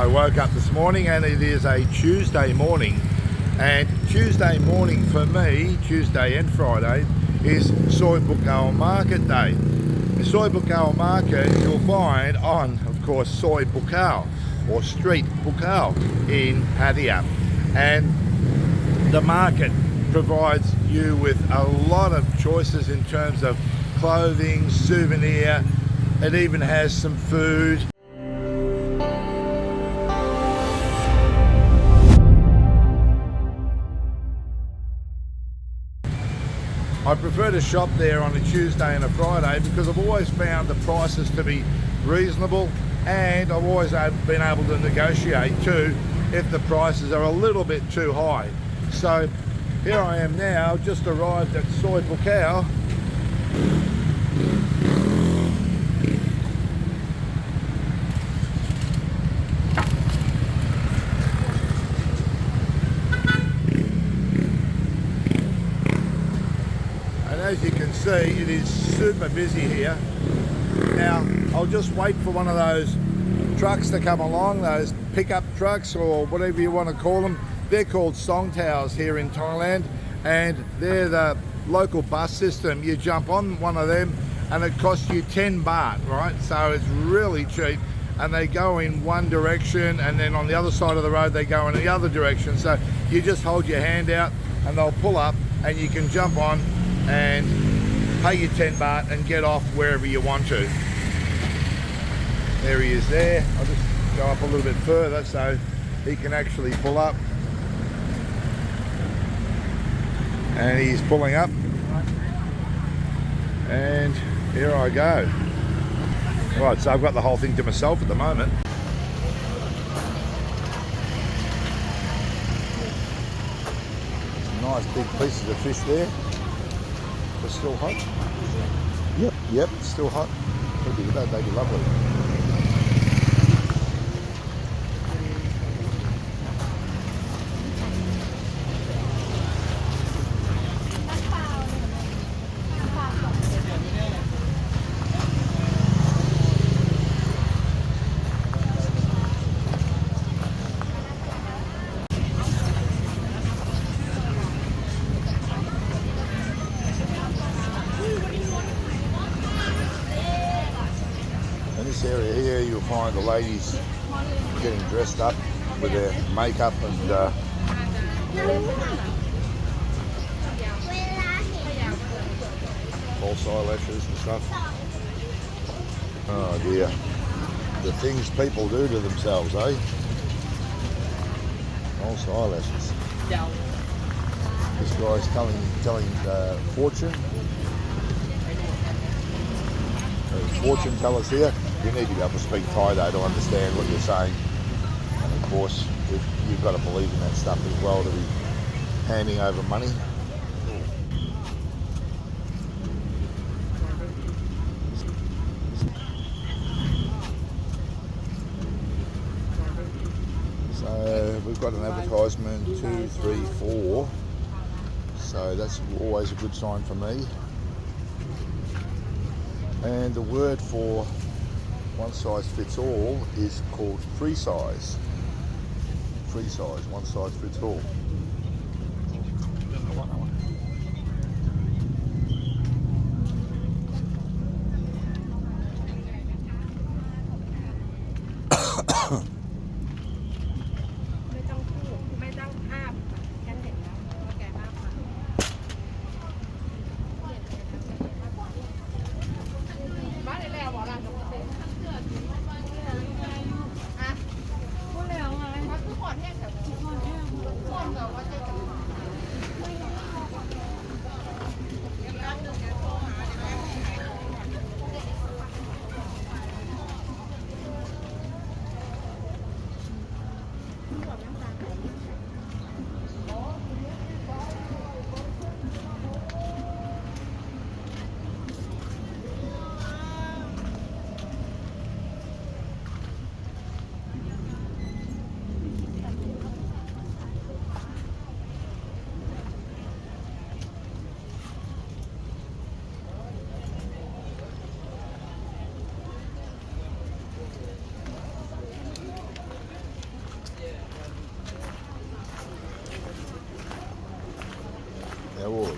I woke up this morning and it is a Tuesday morning, and Tuesday morning for me, Tuesday and Friday, is Soi Buakhao Market Day. The Soi Buakhao Market you'll find on, of course, Soi Buakhao or Street Buakhao in Pattaya, and the market provides you with a lot of choices in terms of clothing, souvenir. It even has some food. I prefer to shop there on a Tuesday and a Friday because I've always found the prices to be reasonable, and I've always been able to negotiate too if the prices are a little bit too high. So here I am now, just arrived at Soi Buakhao. And as you can see, it is super busy here. Now, I'll just wait for one of those trucks to come along, those pickup trucks or whatever you want to call them. They're called song towers here in Thailand, and they're the local bus system. You jump on one of them and it costs you 10 baht, right? So it's really cheap, and they go in one direction, and then on the other side of the road they go in the other direction. So you just hold your hand out and they'll pull up and you can jump on and pay your 10 baht and get off wherever you want to. There he is there. I'll just go up a little bit further so he can actually pull up. And he's pulling up, and here I go. Right, so I've got the whole thing to myself at the moment. Some nice big pieces of fish there. They're still hot. Yep, still hot. They'd be lovely. In this area here, you'll find the ladies getting dressed up with their makeup and false eyelashes and stuff. Oh dear, the things people do to themselves, eh? False eyelashes. This guy's telling fortune. Fortune tellers here. You need to be able to speak Thai though to understand what you're saying. And of course, you've got to believe in that stuff as well to be handing over money. So we've got an advertisement 2, 3, 4. So that's always a good sign for me. And the word for one size fits all is called free size. Free size, one size fits all.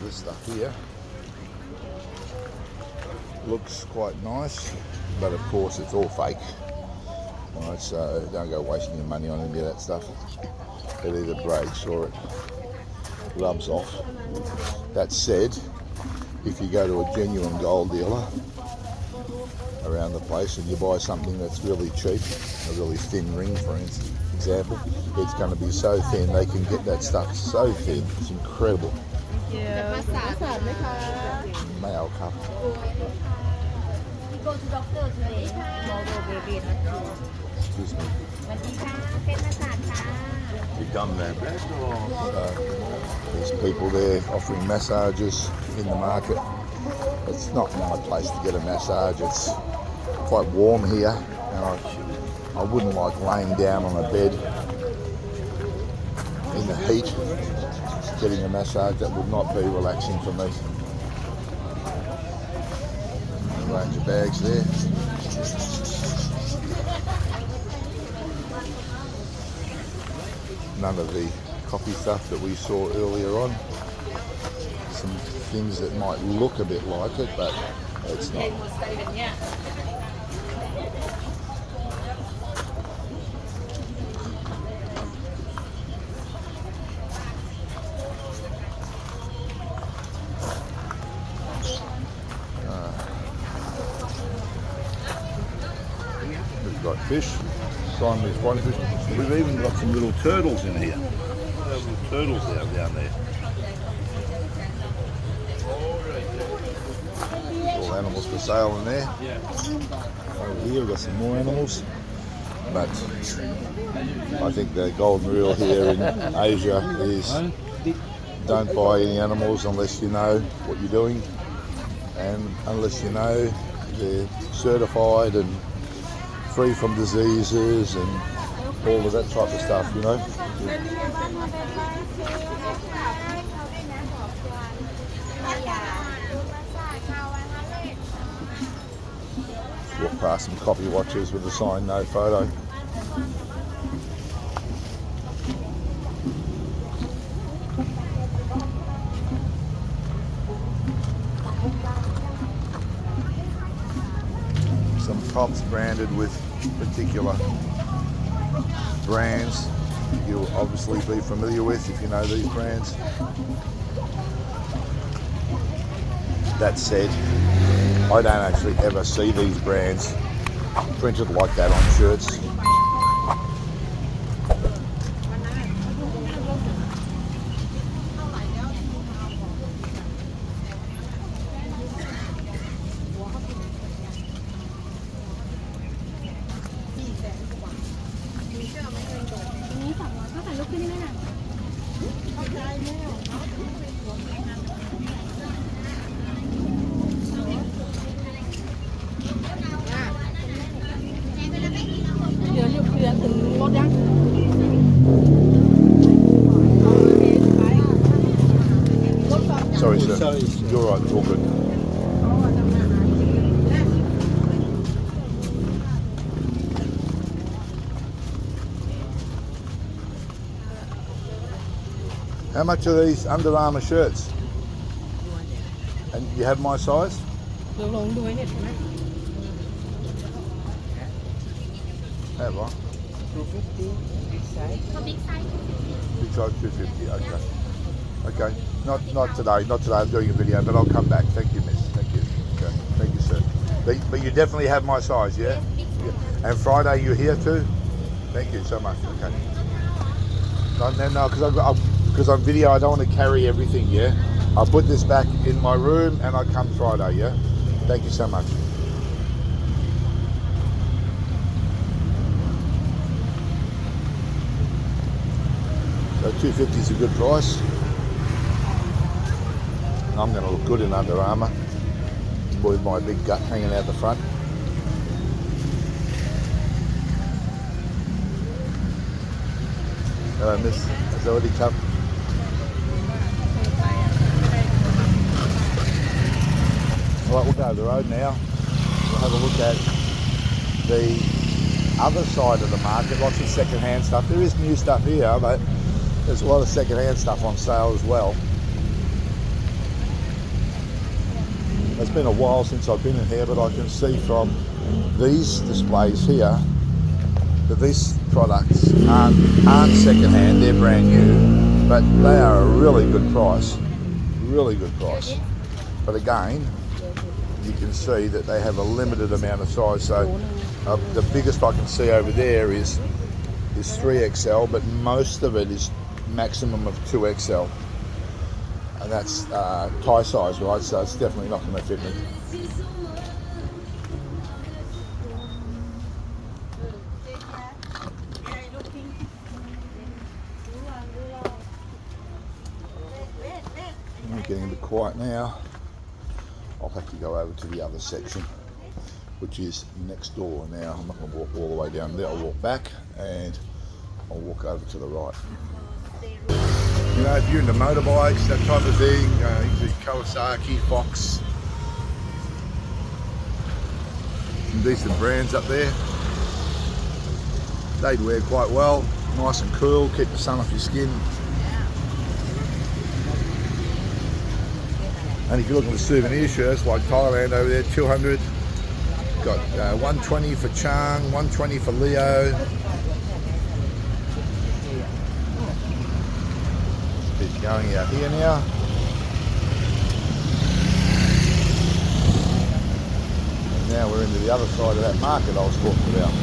this stuff here. Looks quite nice, but of course it's all fake. Alright, so don't go wasting your money on any of that stuff. It either breaks or it rubs off. That said, if you go to a genuine gold dealer around the place and you buy something that's really cheap, a really thin ring for example, it's going to be so thin, they can get that stuff so thin, it's incredible. Male cup. Excuse me. You done that? There's people there offering massages in the market. It's not my place to get a massage. It's quite warm here, and I wouldn't like laying down on a bed in the heat getting a massage. That would not be relaxing for me. A range of bags there. None of the coffee stuff that we saw earlier on. Some things that might look a bit like it, but it's not. We've got fish. Siamese whitefish. We've even got some little turtles in here. Little turtles down there. All animals for sale in there. Over here we've got some more animals. But I think the golden rule here in Asia is don't buy any animals unless you know what you're doing, and unless you know they're certified and free from diseases and all of that type of stuff, you know. Walk past some coffee watchers with a sign, no photo. Some tops branded with particular brands you'll obviously be familiar with if you know these brands. That said, I don't actually ever see these brands printed like that on shirts. Sorry, sir. You're right, it's all good. How much are these Under Armour shirts? And you have my size? Have I? $250 big size. Big size 250. Okay. Okay. Not today. Not today. I'm doing a video, but I'll come back. Thank you, miss. Thank you. Okay. Thank you, sir. But you definitely have my size, yeah? Yeah. And Friday you're here too? Thank you so much. Okay. No, because on video I don't want to carry everything, yeah? I'll put this back in my room and I come Friday, yeah? Thank you so much. So $250 is a good price. And I'm going to look good in Under Armour with my big gut hanging out the front. Hello, miss. Has already come? Right, we'll go to the road now. We'll have a look at the other side of the market. Lots of second-hand stuff. There is new stuff here, but there's a lot of second-hand stuff on sale as well. It's been a while since I've been in here, but I can see from these displays here that these products aren't second-hand, they're brand new, but they are a really good price. Really good price. But again, you can see that they have a limited amount of size. So the biggest I can see over there is 3XL, but most of it is maximum of 2XL. And that's Thai size, right? So it's definitely not going to fit me. I'm getting a bit quiet now. I'll have to go over to the other section, which is next door now. I'm not going to walk all the way down there. I'll walk back and I'll walk over to the right. You know, if you're into motorbikes, that type of thing, you can see Kawasaki, Fox, some decent brands up there. They'd wear quite well, nice and cool, keep the sun off your skin. And if you look at the souvenir shirts, like Thailand over there, 200. Got 120 for Chon, 120 for Leo. Keep going out here now. And now we're into the other side of that market I was talking about.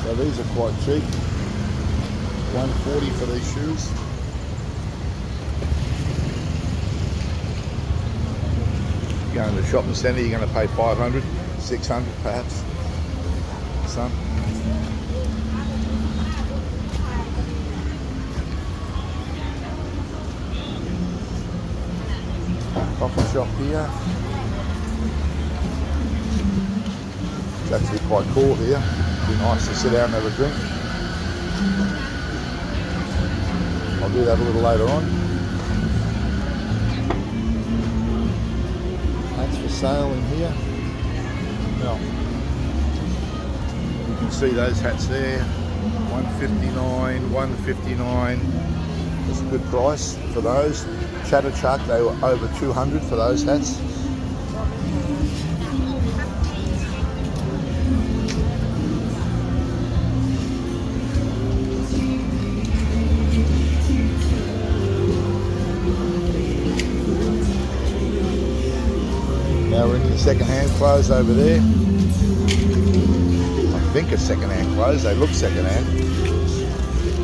So these are quite cheap. 140 for these shoes. You go in the shopping centre, you're going to pay 500, 600 perhaps. Some. Coffee shop here. It's actually quite cool here. Be nice to sit down and have a drink. I'll do that a little later on. Hats for sale in here. Now, you can see those hats there. $159, $159. That's a good price for those. Chatterchuck, they were over $200 for those hats. Now we're into the second-hand clothes over there. I think it's second-hand clothes. They look second-hand.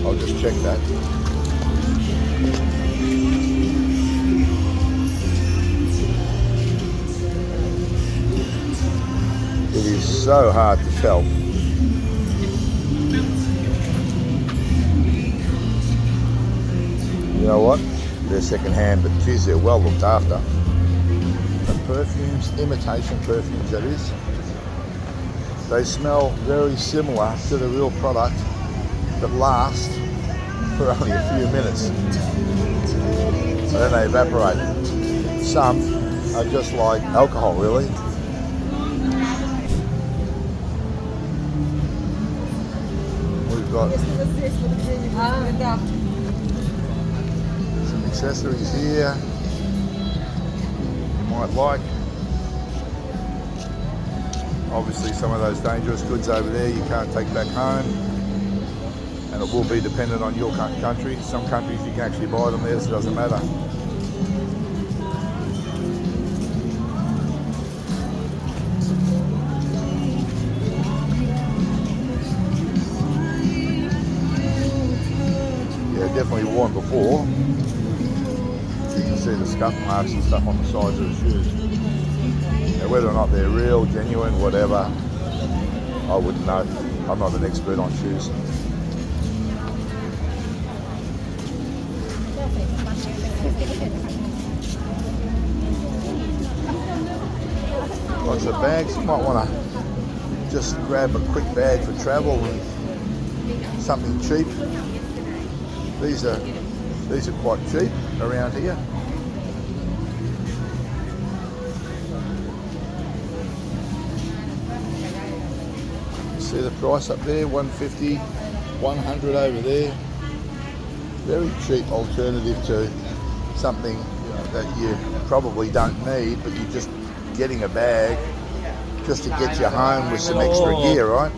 I'll just check that. It is so hard to tell. You know what? They're second-hand, but geez, they're well looked after. Perfumes, imitation perfumes that is. They smell very similar to the real product that last for only a few minutes. And then they evaporate. Some are just like alcohol, really. We've got some accessories here. Might like. Obviously some of those dangerous goods over there you can't take back home, and it will be dependent on your country. Some countries you can actually buy them there, so it doesn't matter. Yeah, definitely worn before. You can see the scuff marks and stuff on the sides of the shoes. Now, whether or not they're real, genuine, whatever, I wouldn't know. I'm not an expert on shoes. Lots of bags. You might want to just grab a quick bag for travel and something cheap. These are quite cheap around here. You see the price up there, 150, 100 over there. Very cheap alternative to something that you probably don't need, but you're just getting a bag just to get you home with some extra gear, right?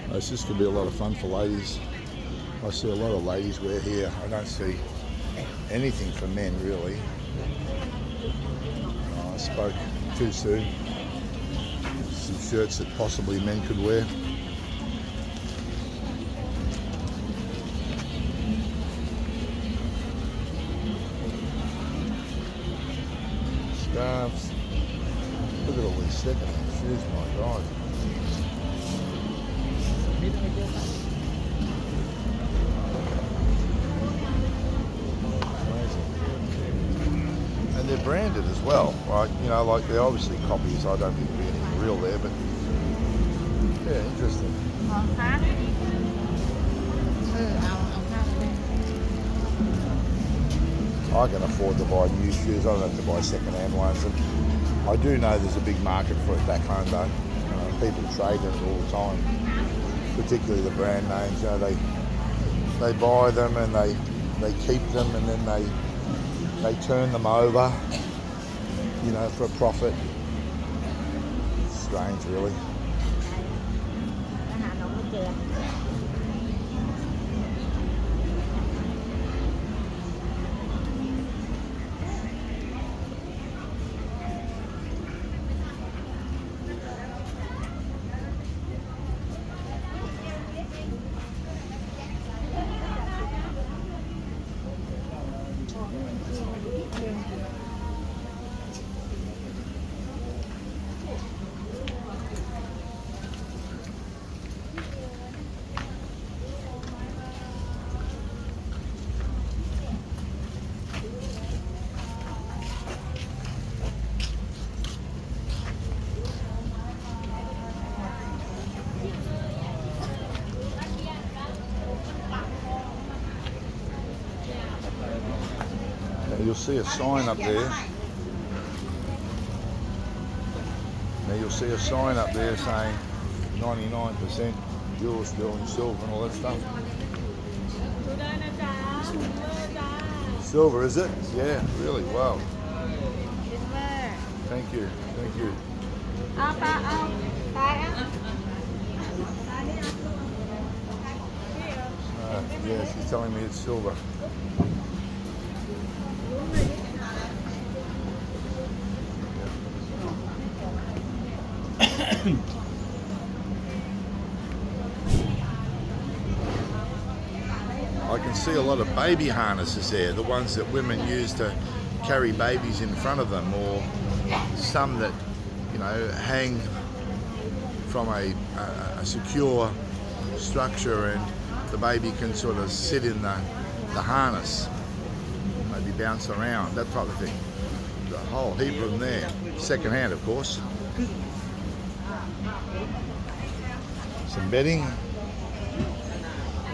This is going to be a lot of fun for ladies. I see a lot of ladies wear here. I don't see anything for men really. I spoke too soon. Some shirts that possibly men could wear. Scarves. Look at all these second-hand shoes, my God. And they're branded as well, right? You know, like they're obviously copies. I don't think there'll be anything real there, but yeah, interesting. I can afford to buy new shoes. I don't have to buy second-hand ones. And I do know there's a big market for it back home, though. People trade it all the time, particularly the brand names. You know, they buy them and they keep them, and then they turn them over, you know, for a profit. It's strange, really. You'll see a sign up there. Now you'll see a sign up there saying 99% pure sterling silver and all that stuff. Silver, is it? Yeah, really, wow. Thank you, thank you. Yeah, she's telling me it's silver. I can see a lot of baby harnesses there, the ones that women use to carry babies in front of them, or some that, you know, hang from a secure structure, and the baby can sort of sit in the harness, maybe bounce around, that type of thing. The whole heap of them there. Secondhand, of course. Some bedding.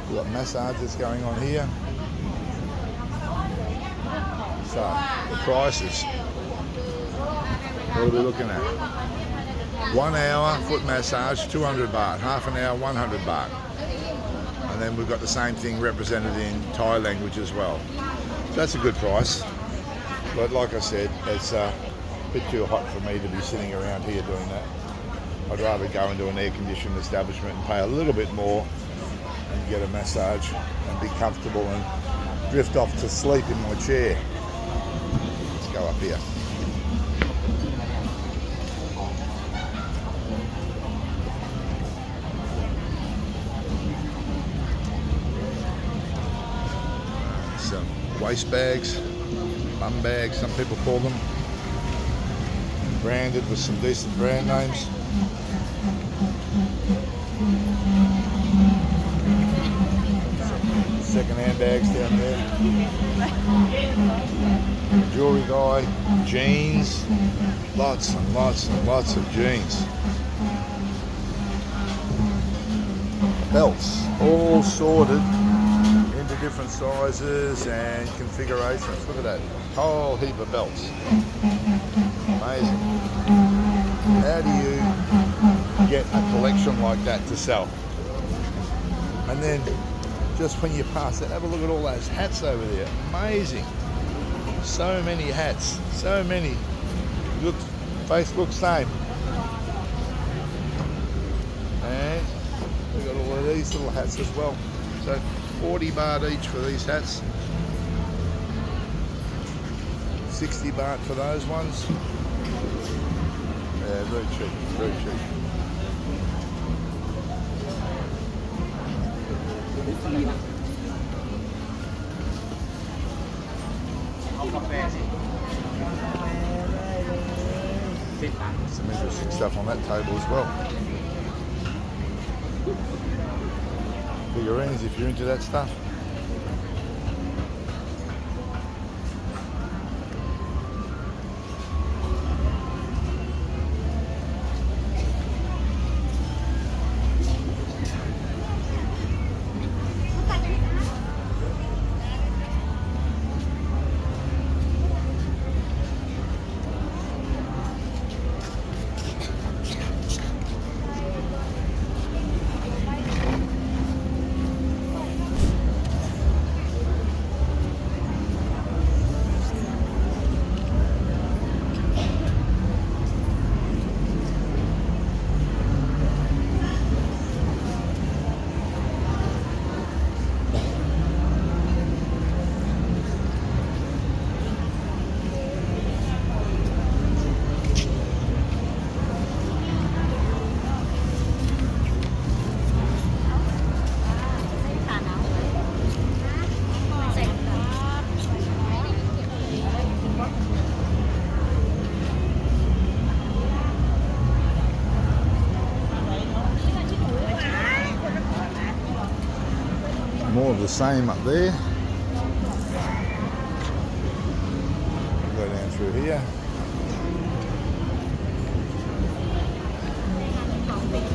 We've got massages going on here. So, the prices. What are we looking at? 1 hour foot massage, 200 baht. Half an hour, 100 baht. And then we've got the same thing represented in Thai language as well. So that's a good price. But like I said, it's a bit too hot for me to be sitting around here doing that. I'd rather go into an air-conditioned establishment and pay a little bit more and get a massage and be comfortable and drift off to sleep in my chair. Let's go up here. Some waist bags, bum bags, some people call them, branded with some decent brand names. Some second-hand bags down there. Jewelry guy, jeans, lots and lots and lots of jeans. Belts, all sorted into different sizes and configurations. Look at that, whole heap of belts. Amazing. How do you get a collection like that to sell? And then just when you pass it, have a look at all those hats over there. Amazing. So many hats, so many. Look, face looks same. And we've got all of these little hats as well. So 40 baht each for these hats. 60 baht for those ones. Yeah, very cheap, very cheap. Some interesting stuff on that table as well. Figurines if you're into that stuff. More of the same up there. Go down through here.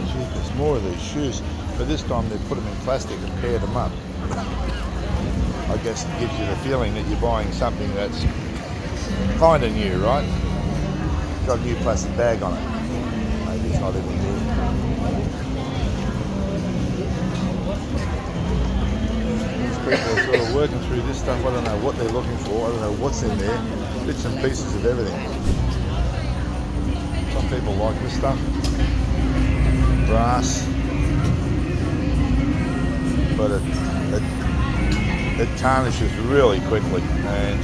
Gee, there's more of these shoes, but this time they put them in plastic and paired them up. I guess it gives you the feeling that you're buying something that's kind of new, right? Got a new plastic bag on it. Maybe it's not even new. People are sort of working through this stuff. I don't know what they're looking for. I don't know what's in there. Bits and pieces of everything. Some people like this stuff. Brass. But it tarnishes really quickly. And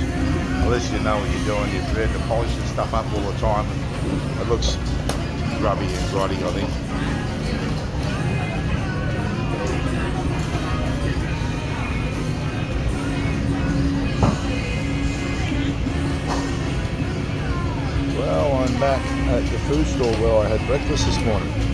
unless you know what you're doing, you're prepared to polish this stuff up all the time. And it looks grubby and grotty, I think. Well, I'm back at the food store where I had breakfast this morning.